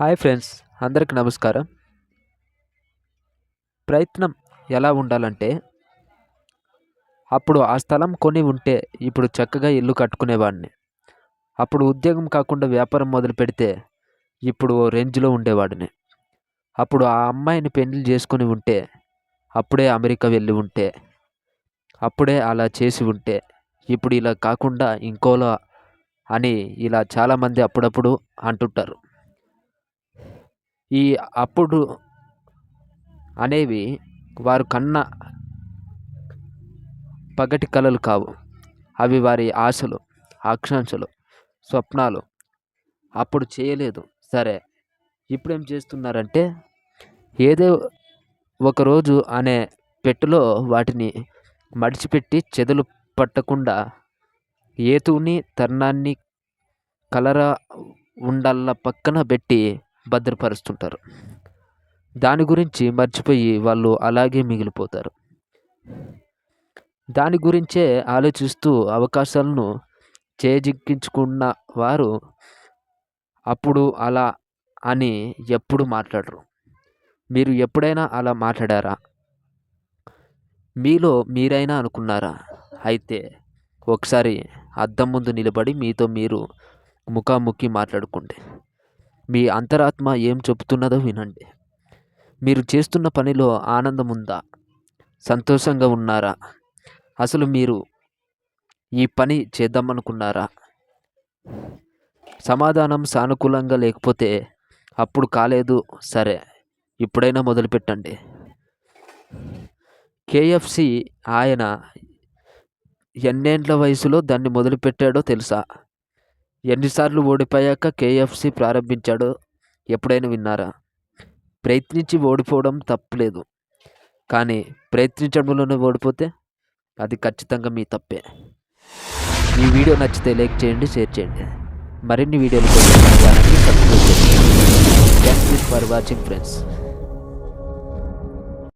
Hi friends, అందరికి నమస్కారం. ప్రయత్నం ఎలా ఉండాలంటే, అప్పుడు ఆ స్థలం కొని ఉంటే ఇప్పుడు చక్కగా ఇల్లు కట్టుకునేవాడిని. అప్పుడు ఉద్యోగం కాకుండా వ్యాపారం మొదలు పెడితే ఇప్పుడు ఓ రేంజ్లో ఉండేవాడిని. అప్పుడు ఆ అమ్మాయిని పెళ్లి చేసుకొని ఉంటే, అప్పుడే అమెరికా వెళ్ళి ఉంటే, అప్పుడే అలా చేసి ఉంటే, ఇప్పుడు ఇలా కాకుండా ఇంకోలా అని ఇలా చాలామంది అప్పుడప్పుడు అంటుంటారు. ఈ అప్పుడు అనేవి వారు కన్న పగటి కలలు కావు. అవి వారి ఆశలు, ఆకాంక్షలు, స్వప్నాలు. అప్పుడు చేయలేదు సరే, ఇప్పుడేం చేస్తున్నారంటే ఏదో ఒకరోజు అనే పెట్టెలో వాటిని మడిచిపెట్టి చెదలు పట్టకుండా ఏతుని తర్ణాన్ని కలరా ఉండల్ల పక్కన పెట్టి భద్రపరుస్తుంటారు. దాని గురించి మర్చిపోయి వాళ్ళు అలాగే మిగిలిపోతారు. దాని గురించే ఆలోచిస్తూ అవకాశాలను చేజిక్కించుకున్న వారు అప్పుడు అలా అని ఎప్పుడు మాట్లాడరు. మీరు ఎప్పుడైనా అలా మాట్లాడారా? మీలో మీరైనా అనుకున్నారా? అయితే ఒకసారి అద్దం ముందు నిలబడి మీతో మీరు ముఖాముఖి మాట్లాడుకోండి. మీ అంతరాత్మ ఏం చెబుతున్నదో వినండి. మీరు చేస్తున్న పనిలో ఆనందం ఉందా? సంతోషంగా ఉన్నారా? అసలు మీరు ఈ పని చేద్దామనుకున్నారా? సమాధానం సానుకూలంగా లేకపోతే అప్పుడు కాలేదు సరే, ఇప్పుడైనా మొదలుపెట్టండి. కేఎఫ్సి ఆయన ఎన్నేండ్ల వయసులో దాన్ని మొదలుపెట్టాడో తెలుసా? ఎన్నిసార్లు ఓడిపోయాక కేఎఫ్సి ప్రారంభించాడో ఎప్పుడైనా విన్నారా? ప్రయత్నించి ఓడిపోవడం తప్పులేదు, కానీ ప్రయత్నించడంలోనే ఓడిపోతే అది ఖచ్చితంగా మీ తప్పే. ఈ వీడియో నచ్చితే లైక్ చేయండి, షేర్ చేయండి. మరిన్ని వీడియోల కోసం మన ఛానల్ని సబ్స్క్రైబ్ చేయండి. Thank you for watching friends.